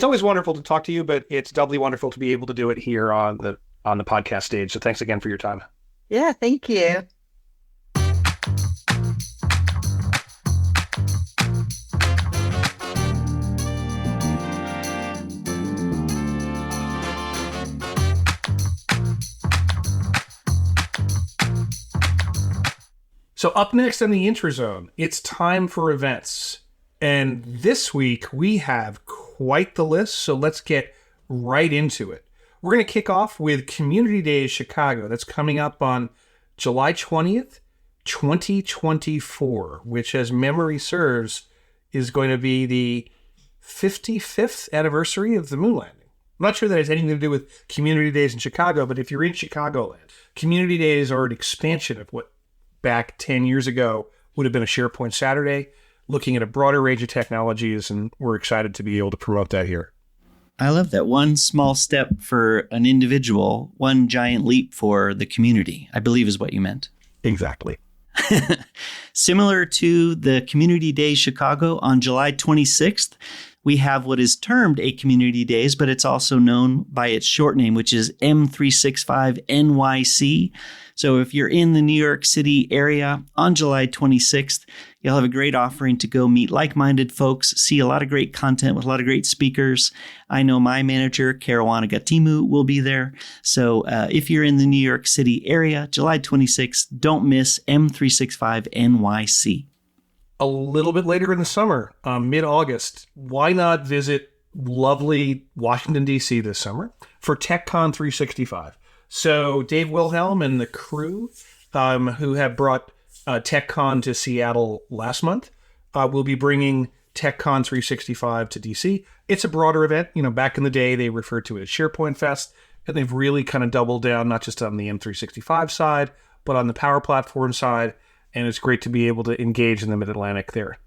always wonderful to talk to you, but it's doubly wonderful to be able to do it here on the podcast stage. So thanks again for your time. Yeah, thank you. So up next on the Interzone, it's time for events. And this week we have quite the list, so let's get right into it. We're going to kick off with Community Days Chicago. That's coming up on July 20th, 2024, which, as memory serves, is going to be the 55th anniversary of the moon landing. I'm not sure that has anything to do with Community Days in Chicago, but if you're in Chicagoland, Community Days are an expansion of what back 10 years ago would have been a SharePoint Saturday, looking at a broader range of technologies, and we're excited to be able to promote that here. I love that. One small step for an individual, one giant leap for the community, I believe is what you meant. Exactly. Similar to the Community Day Chicago on July 26th, we have what is termed a Community Days, but it's also known by its short name, which is M365 NYC. So if you're in the New York City area on July 26th, you'll have a great offering to go meet like-minded folks, see a lot of great content with a lot of great speakers. I know my manager, Caruana Gatimu, will be there. So if you're in the New York City area, July 26th, don't miss M365 NYC. A little bit later in the summer, mid-August, why not visit lovely Washington, D.C. this summer for TechCon 365? So Dave Wilhelm and the crew who have brought TechCon to Seattle last month will be bringing TechCon 365 to DC. It's a broader event. Back in the day, they referred to it as SharePoint Fest, and they've really kind of doubled down, not just on the M365 side, but on the Power Platform side. And it's great to be able to engage in the Mid-Atlantic there.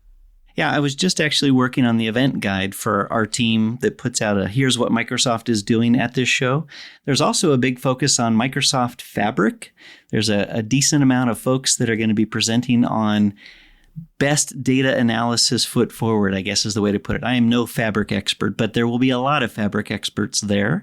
Yeah, I was just actually working on the event guide for our team that puts out a here's what Microsoft is doing at this show. There's also a big focus on Microsoft Fabric. There's a decent amount of folks that are going to be presenting on best data analysis foot forward, I guess is the way to put it. I am no Fabric expert, but there will be a lot of Fabric experts there.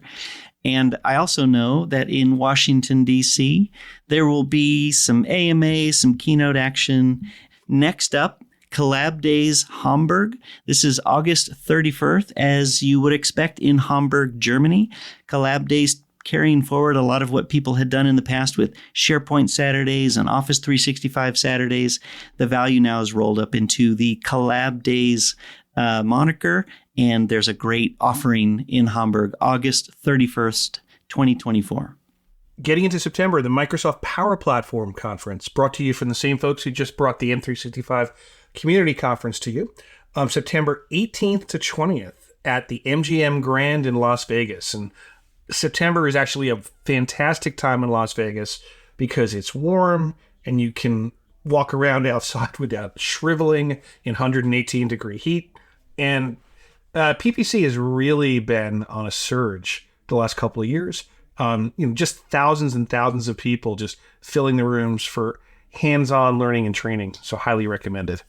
And I also know that in Washington, D.C., there will be some AMA, some keynote action. Next up, Collab Days Hamburg. This is August 31st, as you would expect in Hamburg, Germany. Collab Days carrying forward a lot of what people had done in the past with SharePoint Saturdays and Office 365 Saturdays. The value now is rolled up into the Collab Days moniker, and there's a great offering in Hamburg, August 31st, 2024. Getting into September, the Microsoft Power Platform Conference, brought to you from the same folks who just brought the M365 Community Conference to you, September 18th to 20th at the MGM Grand in Las Vegas. And September is actually a fantastic time in Las Vegas because it's warm and you can walk around outside without shriveling in 118-degree heat. And PPC has really been on a surge the last couple of years. Just thousands and thousands of people just filling the rooms for hands-on learning and training. So highly recommended.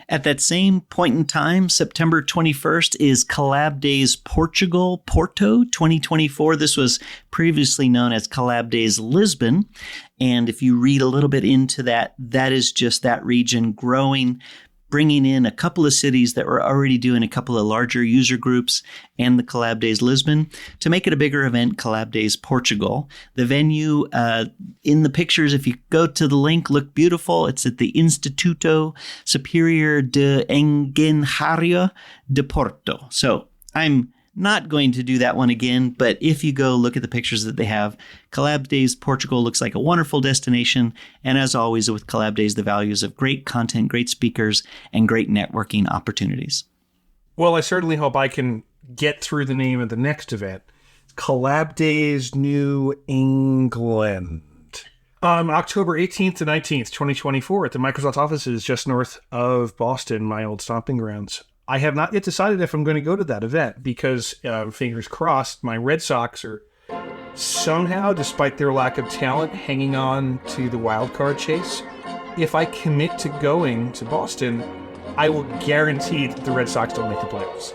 At that same point in time, September 21st is Collab Days Portugal, Porto 2024. This was previously known as Collab Days Lisbon. And if you read a little bit into that, that is just that region growing, bringing in a couple of cities that were already doing a couple of larger user groups and the Collab Days Lisbon to make it a bigger event, Collab Days Portugal. The venue in the pictures, if you go to the link, look beautiful. It's at the Instituto Superior de Engenharia de Porto. So I'm not going to do that one again, but if you go look at the pictures that they have, Collab Days Portugal looks like a wonderful destination. And as always with Collab Days, the values of great content, great speakers, and great networking opportunities. Well, I certainly hope I can get through the name of the next event, Collab Days New England. October 18th to 19th, 2024 at the Microsoft offices just north of Boston, my old stomping grounds. I have not yet decided if I'm going to go to that event because, fingers crossed, my Red Sox are somehow, despite their lack of talent, hanging on to the wild card chase. If I commit to going to Boston, I will guarantee that the Red Sox don't make the playoffs.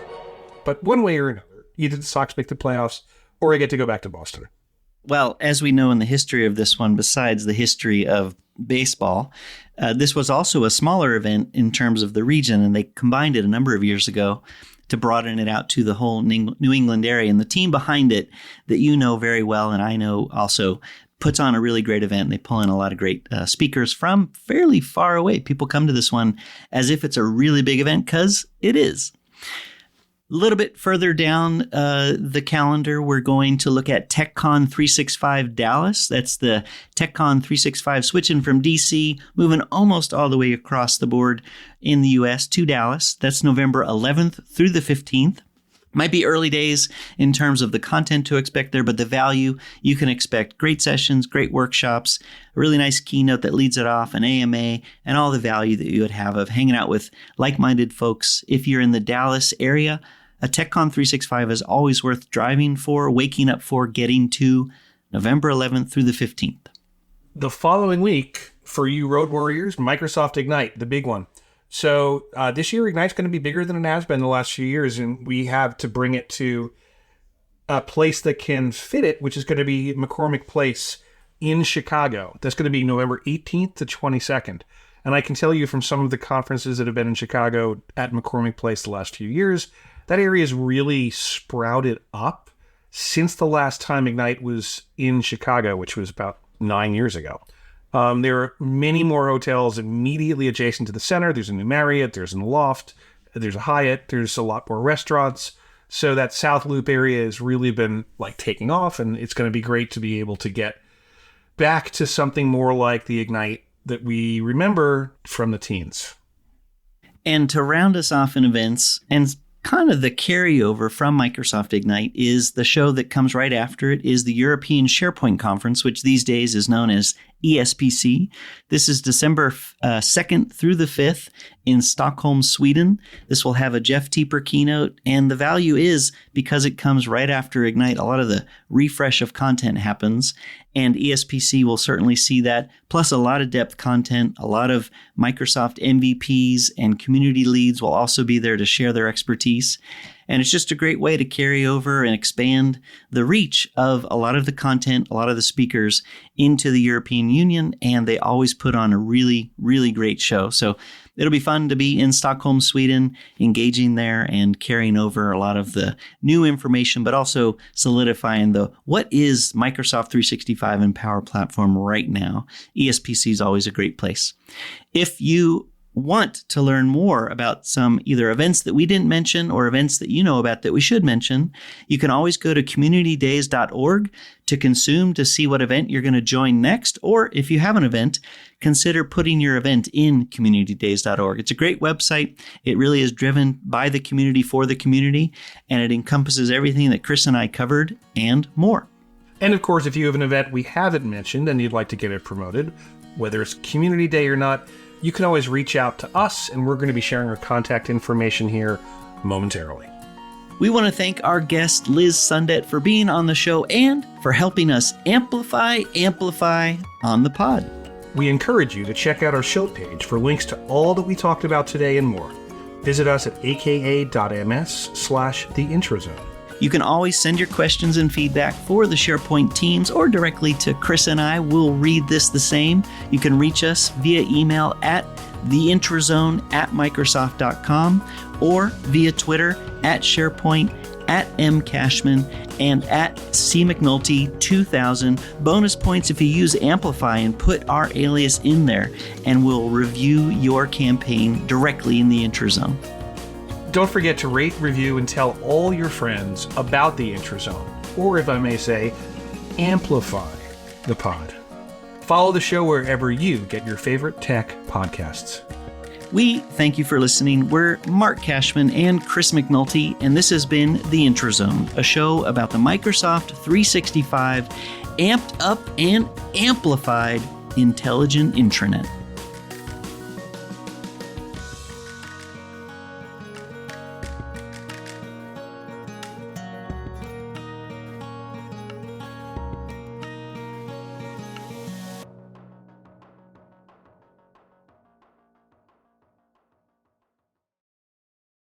But one way or another, either the Sox make the playoffs or I get to go back to Boston. Well, as we know in the history of this one, besides the history of baseball, this was also a smaller event in terms of the region, and they combined it a number of years ago to broaden it out to the whole New England area. And the team behind it that you know very well, and I know also, puts on a really great event. And they pull in a lot of great speakers from fairly far away. People come to this one as if it's a really big event, because it is. A little bit further down the calendar, we're going to look at TechCon 365 Dallas. That's the TechCon 365 switching from DC, moving almost all the way across the board in the U.S. to Dallas. That's November 11th through the 15th. Might be early days in terms of the content to expect there, but the value, you can expect great sessions, great workshops, a really nice keynote that leads it off, an AMA, and all the value that you would have of hanging out with like-minded folks. If you're in the Dallas area, a TechCon 365 is always worth driving for, waking up for, getting to November 11th through the 15th. The following week, for you road warriors, Microsoft Ignite, the big one. So this year, Ignite's going to be bigger than it has been the last few years, and we have to bring it to a place that can fit it, which is going to be McCormick Place in Chicago. That's going to be November 18th to 22nd. And I can tell you from some of the conferences that have been in Chicago at McCormick Place the last few years, that area has really sprouted up since the last time Ignite was in Chicago, which was about 9 years ago. There are many more hotels immediately adjacent to the center. There's a new Marriott, there's a Loft, there's a Hyatt, there's a lot more restaurants. So that South Loop area has really been taking off, and it's going to be great to be able to get back to something more like the Ignite that we remember from the teens. And to round us off in events, and kind of the carryover from Microsoft Ignite, is the show that comes right after it is the European SharePoint Conference, which these days is known as ESPC. This is December 2nd through the 5th in Stockholm, Sweden. This will have a Jeff Teeper keynote, and the value is because it comes right after Ignite, a lot of the refresh of content happens, and ESPC will certainly see that, plus a lot of depth content. A lot of Microsoft MVPs and community leads will also be there to share their expertise. And it's just a great way to carry over and expand the reach of a lot of the content, a lot of the speakers into the European Union, and they always put on a really, really great show. So it'll be fun to be in Stockholm, Sweden, engaging there and carrying over a lot of the new information, but also solidifying what is Microsoft 365 and Power Platform right now. ESPC is always a great place. If you want to learn more about some either events that we didn't mention or events that you know about that we should mention, you can always go to communitydays.org to consume to see what event you're going to join next. Or if you have an event, consider putting your event in communitydays.org. It's a great website. It really is driven by the community for the community, and it encompasses everything that Chris and I covered and more. And of course, if you have an event we haven't mentioned and you'd like to get it promoted, whether it's Community Day or not, you can always reach out to us, and we're going to be sharing our contact information here momentarily. We want to thank our guest, Liz Sundet, for being on the show and for helping us amplify on the pod. We encourage you to check out our show page for links to all that we talked about today and more. Visit us at aka.ms/theintrozone. You can always send your questions and feedback for the SharePoint teams or directly to Chris and I. We'll read this the same. You can reach us via email at theintrozone@microsoft.com or via Twitter at SharePoint, at mcashman, and at cmcnulty2000. Bonus points if you use Amplify and put our alias in there, and we'll review your campaign directly in the Intrazone. Don't forget to rate, review, and tell all your friends about the Intrazone, or if I may say, amplify the pod. Follow the show wherever you get your favorite tech podcasts. We thank you for listening. We're Mark Cashman and Chris McNulty, and this has been The Intrazone, a show about the Microsoft 365 amped up and amplified intelligent intranet.